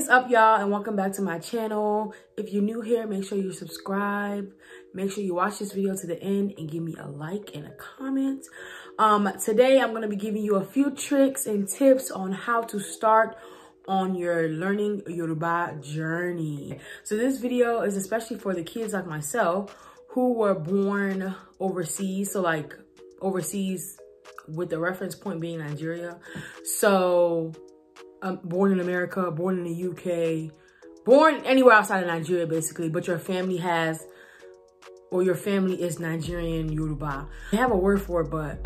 What's up, y'all, and welcome back to my channel. If you're new here, make sure you subscribe. Make sure you watch this video to the end and give me a like and a comment. Today I'm going to be giving you a few tricks and tips on how to start on your learning Yoruba journey. So this video is especially for the kids like myself who were born overseas. So like overseas with the reference point being Nigeria. So born in America, born in the UK, born anywhere outside of Nigeria basically, but your family has, or your family is Nigerian Yoruba. They have a word for it, but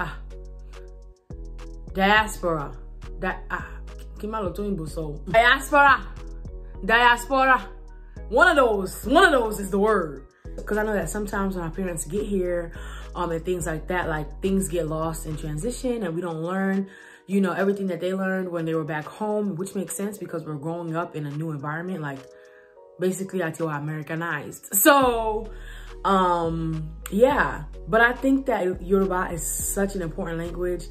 diaspora. Diaspora. One of those is the word. Because I know that sometimes when our parents get here, and things like that, like things get lost in transition and we don't learn, you know, everything that they learned when they were back home, which makes sense because we're growing up in a new environment, like basically until Americanized. So, yeah, but I think that Yoruba is such an important language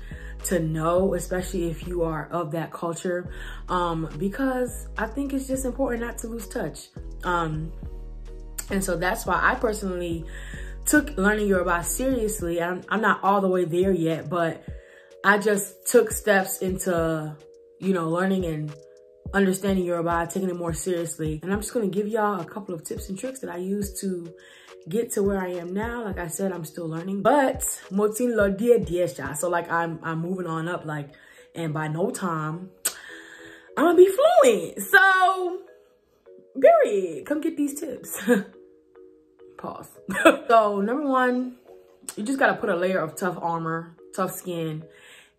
to know, especially if you are of that culture, because I think it's just important not to lose touch. And so that's why I personally took learning Yoruba seriously. I'm not all the way there yet, but I just took steps into, you know, learning and understanding Yoruba, taking it more seriously. And I'm just going to give y'all a couple of tips and tricks that I use to get to where I am now. Like I said, I'm still learning, but motin lo die so like I'm moving on up, like, and by no time I'm gonna be fluent. So period, come get these tips. Pause. So number one, you just got to put a layer of tough armor, tough skin,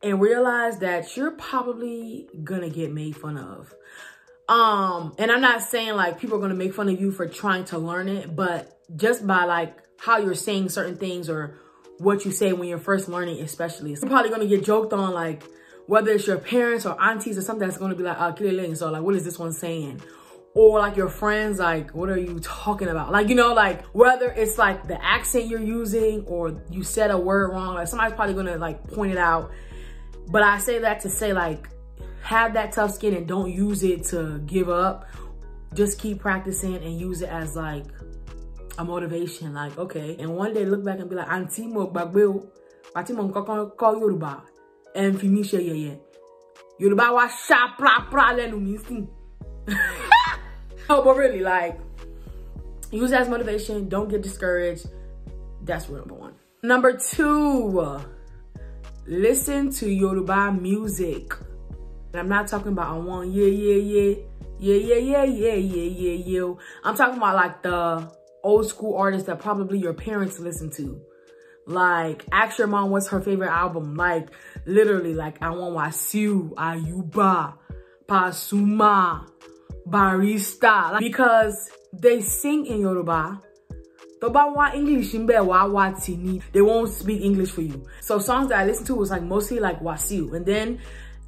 and realize that you're probably gonna get made fun of. And I'm not saying like people are gonna make fun of you for trying to learn it, but just by like how you're saying certain things or what you say when you're first learning, especially. You're probably gonna get joked on, like whether it's your parents or aunties or something that's gonna be like, so like, what is this one saying? Or like your friends, like, what are you talking about? Like, you know, like whether it's like the accent you're using or you said a word wrong, like somebody's probably gonna like point it out. But I say that to say like, have that tough skin and don't use it to give up. Just keep practicing and use it as like a motivation. Like, okay, and one day look back and be like, Auntie mo bagbe Auntie mo call Yoruba. And finish yeah. Yoruba wa sha pra pra lenu mi sin. No, but really, like, use it as motivation. Don't get discouraged. That's rule number one. Number two, listen to Yoruba music. And I'm not talking about on one yeah. I'm talking about like the old school artists that probably your parents listen to. Like, ask your mom what's her favorite album. Like, literally, like, I want Wasiu, Ayuba, Pasuma, Barista, like, because they sing in Yoruba. They won't speak English for you. So songs that I listen to was like mostly like Wasiu. And then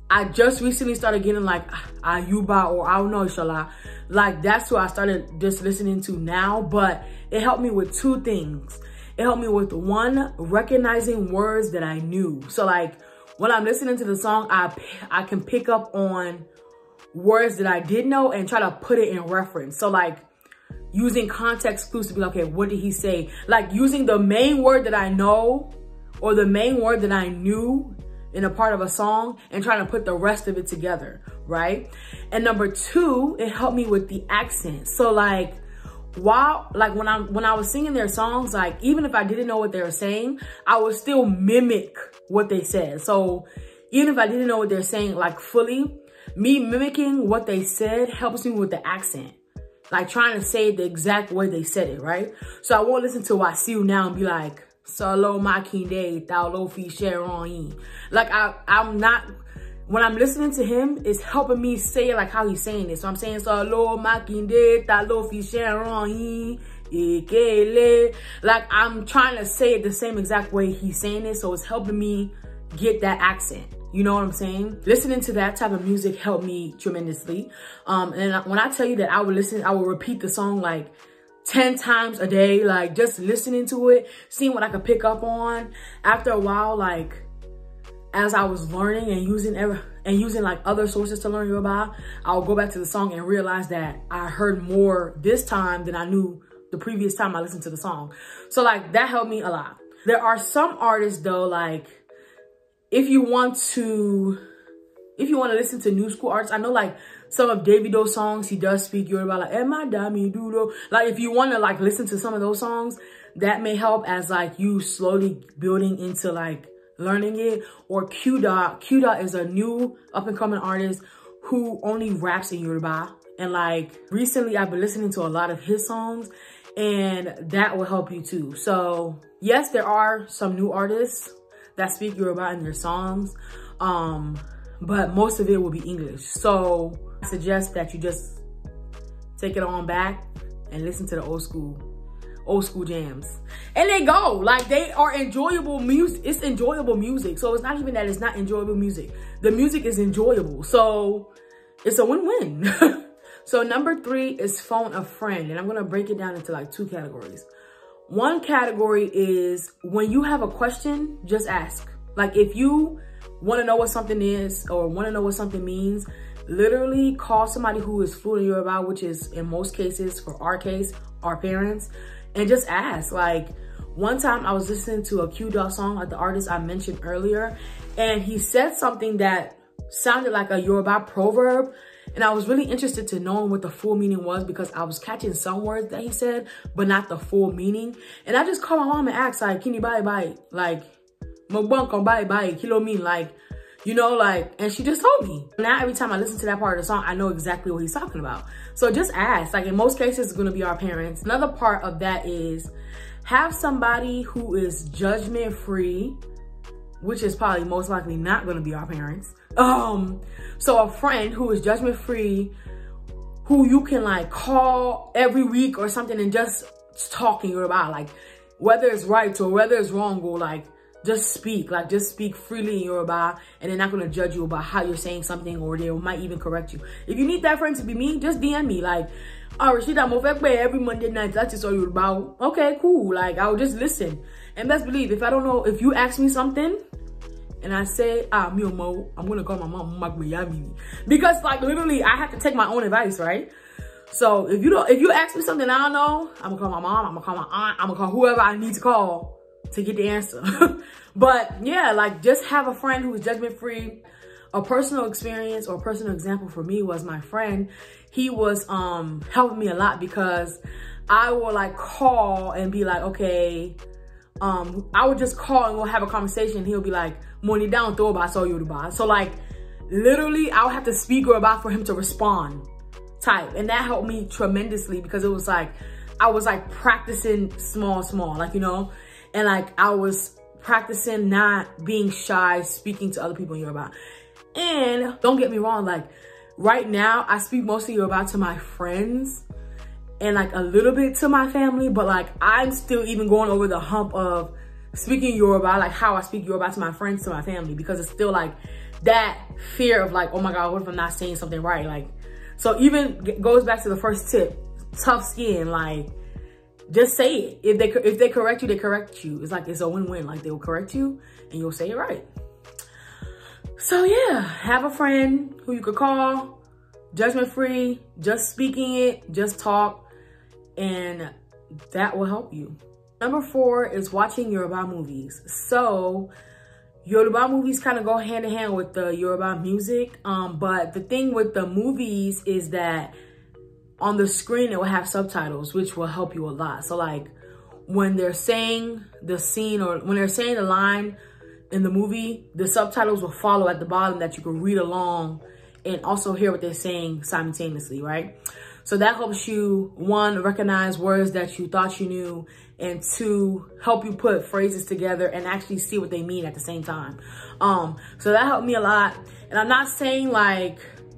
I just recently started getting like Ayuba or I don't know, Inshallah. Like that's who I started just listening to now. But it helped me with two things. It helped me with one, recognizing words that I knew. So like when I'm listening to the song, I can pick up on words that I did know and try to put it in reference. So like using context clues to be like, okay, what did he say? Like using the main word that I know or the main word that I knew in a part of a song and trying to put the rest of it together, right? And number two, it helped me with the accent. So like while like when I was singing their songs, like even if I didn't know what they were saying, I would still mimic what they said. So even if I didn't know what they're saying like fully, me mimicking what they said helps me with the accent. Like trying to say it the exact way they said it, right? So I won't listen to Wasiu now and be like, Solo makinde, taulo fi sharon. Like I'm not, when I'm listening to him, it's helping me say it like how he's saying it. So I'm saying Solo makinde, taulo fi sharon. Like I'm trying to say it the same exact way he's saying it. So it's helping me get that accent. You know what I'm saying? Listening to that type of music helped me tremendously. And when I tell you that I would repeat the song like 10 times a day, like just listening to it, seeing what I could pick up on. After a while, like as I was learning and using like other sources to learn Yoruba, I'll go back to the song and realize that I heard more this time than I knew the previous time I listened to the song. So like that helped me a lot. There are some artists though, like if you want to listen to new school artists, I know like some of Davido's songs, he does speak Yoruba, like Emma Dami Dudo. Like if you want to like listen to some of those songs, that may help as like you slowly building into like learning it. Or Q-Dot. Q-Dot is a new up and coming artist who only raps in Yoruba. And like recently I've been listening to a lot of his songs, and that will help you too. So yes, there are some new artists that speak Yoruba in their songs, but most of it will be English. So I suggest that you just take it on back and listen to the old school jams. And they go, like they are enjoyable music. It's enjoyable music. So it's not even that it's not enjoyable music. The music is enjoyable. So it's a win-win. So number 3 is phone a friend. And I'm gonna break it down into like 2 categories. One category is when you have a question, just ask. Like if you wanna know what something is or wanna know what something means, literally call somebody who is fluent in Yoruba, which is in most cases, for our case, our parents, and just ask. Like one time I was listening to a Q-Dot song, like the artist I mentioned earlier, and he said something that sounded like a Yoruba proverb. And I was really interested to know what the full meaning was because I was catching some words that he said, but not the full meaning. And I just called my mom and asked, like, can you buy? Like, buy, kilo mean, like, you know, like, and she just told me. Now, every time I listen to that part of the song, I know exactly what he's talking about. So just ask. Like, in most cases, it's going to be our parents. Another part of that is have somebody who is judgment-free, which is probably most likely not going to be our parents. So a friend who is judgment-free, who you can like call every week or something and just talking about, like whether it's right or whether it's wrong, or like just speak freely in Yoruba, and they're not going to judge you about how you're saying something, or they might even correct you. If you need that friend to be me, just DM me like, oh, Rashida, mo fẹ́ pé every Monday night, that is all Yoruba. Okay, cool. Like I'll just listen. And best believe, if I don't know, if you ask me something and I say, I'm gonna call my mom, because like literally I have to take my own advice, right? So if you ask me something I don't know, I'm gonna call my mom, I'm gonna call my aunt, I'm gonna call whoever I need to call to get the answer. But yeah, like just have a friend who is judgment free. A personal experience or personal example for me was my friend. He was helping me a lot because I will like call and be like, okay, I would just call and we'll have a conversation. He'll be like, money down, throw about so Yoruba. So like literally I would have to speak Yoruba for him to respond type. And that helped me tremendously because it was like, I was like practicing small, like, you know, and like I was practicing not being shy, speaking to other people in Yoruba. And don't get me wrong, like right now I speak mostly Yoruba to my friends and like a little bit to my family, but like I'm still even going over the hump of speaking Yoruba, like how I speak Yoruba to my friends, to my family, because it's still like that fear of like, oh my God, what if I'm not saying something right? Like, so even goes back to the first tip, tough skin, like just say it. If they correct you, they correct you. It's like, it's a win-win. Like they will correct you and you'll say it right. So yeah, have a friend who you could call, judgment-free, just speaking it, just talk, and that will help you. Number 4 is watching Yoruba movies. So Yoruba movies kind of go hand in hand with the Yoruba music. But the thing with the movies is that on the screen, it will have subtitles, which will help you a lot. So like when they're saying the scene or when they're saying the line in the movie, the subtitles will follow at the bottom that you can read along and also hear what they're saying simultaneously, right? So that helps you, 1, recognize words that you thought you knew, and 2, help you put phrases together and actually see what they mean at the same time. So that helped me a lot. And I'm not saying like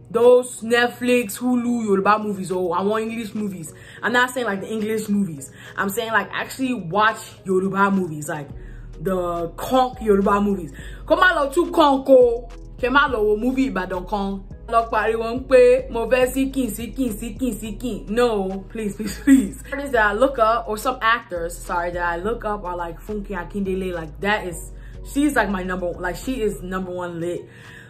those Netflix, Hulu, Yoruba movies, oh, I want English movies. I'm not saying like the English movies. I'm saying like actually watch Yoruba movies, like the conk Yoruba movies. Come on, to conko. Come on, movie but don't con. No, please. Artists that I look up, or some actors, sorry, that I look up are like Funke Akindele. Like that is she's like my number one, like she is number one lit.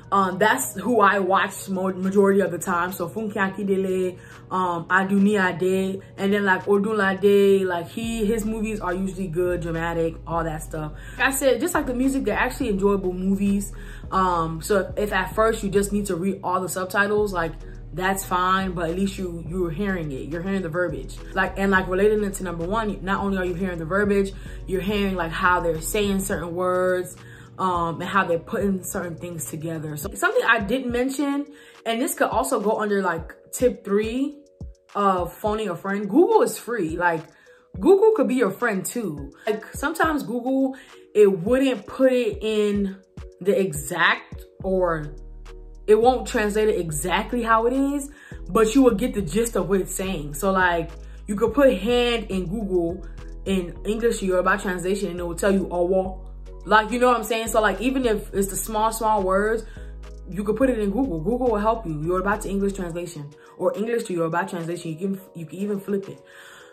That's who I watch majority of the time. So Funke Akindele, Aduni Ade, and then like Odunlade, like his movies are usually good, dramatic, all that stuff. Like I said, just like the music, they're actually enjoyable movies. So if at first you just need to read all the subtitles, like that's fine, but at least you're hearing it, you're hearing the verbiage. And relating it to number one, not only are you hearing the verbiage, you're hearing like how they're saying certain words, and how they're putting certain things together. So something I didn't mention, and this could also go under like tip 3 of phoning a friend. Google is free. Like Google could be your friend too. Like sometimes Google, it wouldn't put it in the exact, or it won't translate it exactly how it is, but you will get the gist of what it's saying. So like you could put hand in Google in English to Yoruba translation and it will tell you owo. Like, you know what I'm saying? So like, even if it's the small words, you could put it in Google. Google will help you. Yoruba to English translation, or English to Yoruba translation. You can even flip it.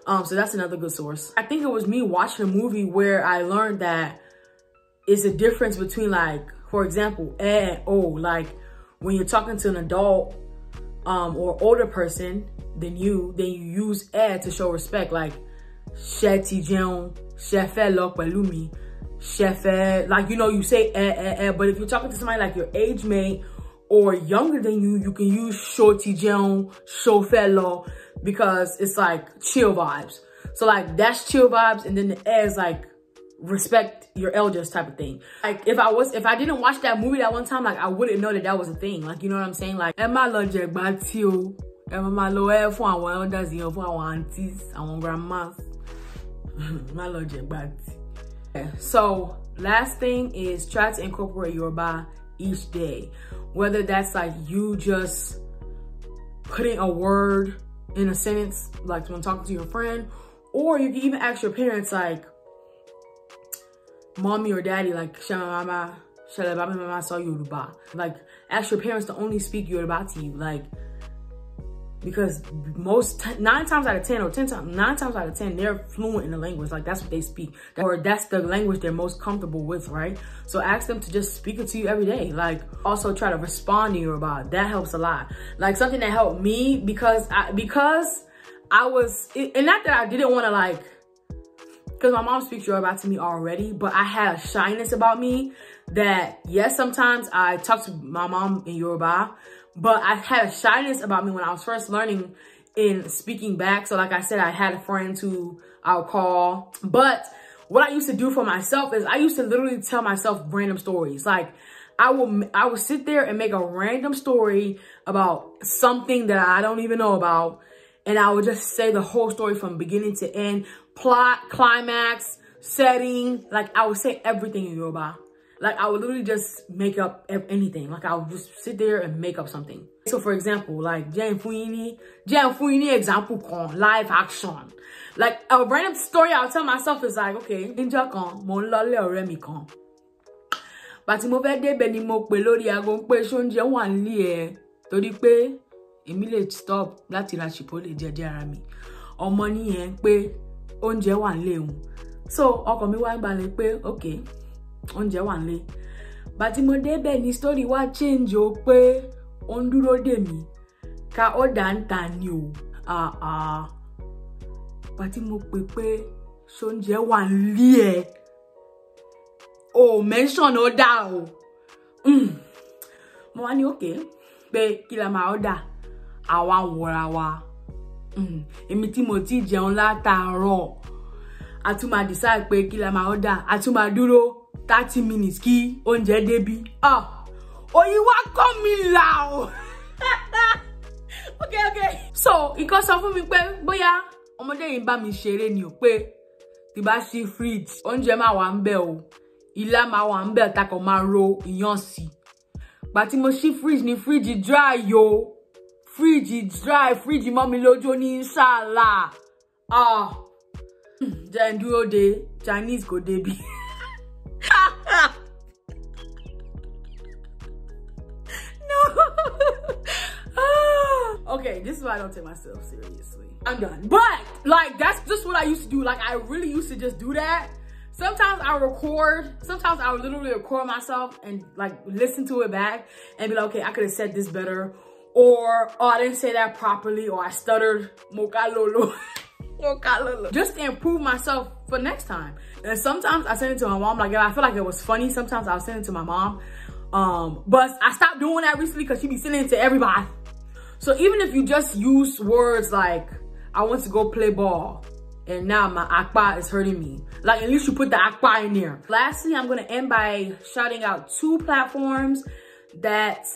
So that's another good source. I think it was me watching a movie where I learned that it's a difference between, like, for example, and oh, like when you're talking to an adult or older person than you use to show respect. Like, she ti jeun, she fe lo pẹ̀lú mi. Chef, like, you know, you say but if you're talking to somebody like your age mate or younger than you, you can use shorty jeon, shofelo, because it's like chill vibes. So like that's chill vibes, and then the is like respect your elders type of thing. Like if I didn't watch that movie that one time, like I wouldn't know that was a thing. Like, you know what I'm saying? Like Emma logic batio, Emma loe for our elders, you know, for our aunties, our grandmas. My logic bat. So last thing is try to incorporate Yoruba each day, whether that's like you just putting a word in a sentence, like when talking to your friend, or you can even ask your parents, like mommy or daddy, like mama saw Yoruba. Like ask your parents to only speak Yoruba to you, like, because 9 times out of 10, they're fluent in the language. Like that's what they speak, or that's the language they're most comfortable with, right? So ask them to just speak it to you every day. Like also try to respond to Yoruba. That helps a lot. Like something that helped me, because I was, and not that I didn't want to, like, because my mom speaks Yoruba to me already, but I had a shyness about me that, yes, sometimes I talk to my mom in Yoruba, but I had a shyness about me when I was first learning in speaking back. So like I said, I had a friend who I'll call. But what I used to do for myself is I used to literally tell myself random stories. Like I would sit there and make a random story about something that I don't even know about. And I would just say the whole story from beginning to end, plot, climax, setting. Like I would say everything in Yoruba. Like I would literally just make up anything. Like I would just sit there and make up something. So for example, like Jane example con live action. Like a random story I'll tell myself is like, okay, ninja kan, mo lole ọ̀rẹ́ mi kan. But mo fẹ́ dé be ni mo pè lórí aago pé ṣó ńjẹ wà nílé ẹ, torí pé èmi lè stop láti ra chipotle jẹjẹ ara mi. Ọmọ nìyẹn pé oúnjẹ wà nílé òun. So ọkọ mi wá balẹ̀ pé okay, oúnjẹ wà nílé. But mo dé be ni story wá change o pé ó ń dúró dè mí ká order nta ni o. But mo pè pé ṣó oúnjẹ wà nílé ẹ. Oh, mention order o. Mo wá ní okay pé kí la máa order. Àwa wọra wa. Èmi tí mo ti jẹun látàárọ̀. A tún máa decide pé kí la máa order. A tún máa dúró 30 minutes kí oúnjẹ débí. Òyìnwá kọ́ mi là o. Okay. So, ìkan sọ fún mi pé bóyá ọmọdé yìí bá mi ṣeré ni o, pé tí bá ṣí fridge, oúnjẹ máa wà ńbẹ̀ o. Ilá máa wà ńbẹ̀ tá kàn máa ro iyán sí. Gbà tí mo ṣí fridge ni fridge dry yo. Fridge dry, fridge mọ́ mi lójú ní inshallah. Then dúró de Chinese kò débi. Okay, this is why I don't take myself seriously. I'm done. But like that's just what I used to do. Like I really used to just do that. sometimes I record, sometimes I would literally record myself and like listen to it back and be like, okay, I could have said this better, or oh, I didn't say that properly, or I stuttered, mokalolo. Just to improve myself for next time. And sometimes I send it to my mom, like, yeah, I feel like it was funny. Sometimes I'll send it to my mom. But I stopped doing that recently because she be sending it to everybody. So even if you just use words like, I went to go play ball and now my akpa is hurting me, like at least you put the akpa in there. Lastly, I'm gonna end by shouting out 2 platforms that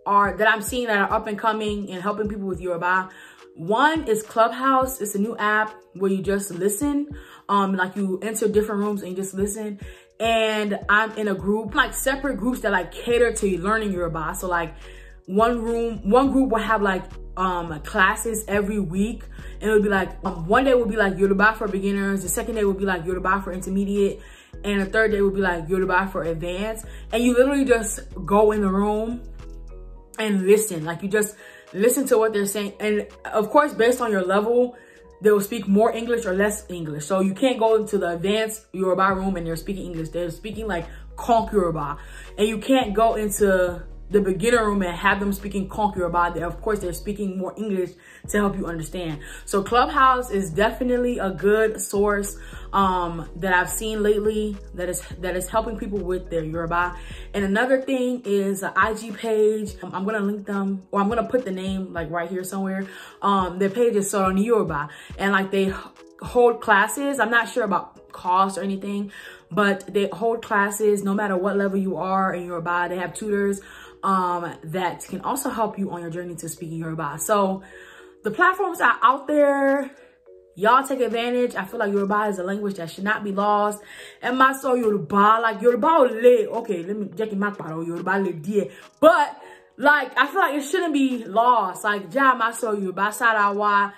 I'm seeing that are up and coming and helping people with Yoruba. One is Clubhouse. It's a new app where you just listen. Like you enter different rooms and you just listen. And I'm in a group, like separate groups that like cater to learning Yoruba. So like one group will have like classes every week, and it'll be like one day will be like Yoruba for beginners, the second day will be like Yoruba for intermediate, and the third day will be like Yoruba for advanced. And you literally just go in the room and listen. Like you just listen to what they're saying, and of course based on your level they will speak more English or less English. So you can't go into the advanced Yoruba room and they're speaking English. They're speaking like conch Yoruba. And you can't go into the beginner room and have them speaking conch Yoruba. Of course, they're speaking more English to help you understand. So Clubhouse is definitely a good source that I've seen lately that is helping people with their Yoruba. And another thing is an IG page. I'm gonna link them, or I'm gonna put the name like right here somewhere. Their page is Soroni Yoruba, and like they hold classes. I'm not sure about cost or anything, but they hold classes no matter what level you are in Yoruba. They have tutors that can also help you on your journey to speaking Yoruba. So the platforms are out there. Y'all take advantage. I feel like Yoruba is a language that should not be lost. And my soul Yoruba, like Yoruba le, okay, let me check my paro, Yoruba le die. But like, I feel like it shouldn't be lost. Like, ja my soul Yoruba sarawa.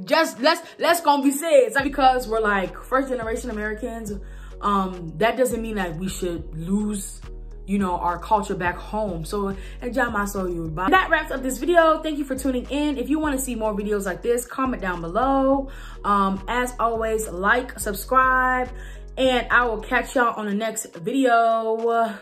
Just let's converse. It's like, because we're like first generation Americans, that doesn't mean that we should lose, you know, our culture back home. So, and that wraps up this video. Thank you for tuning in. If you want to see more videos like this, comment down below. As always, like, subscribe, and I will catch y'all on the next video.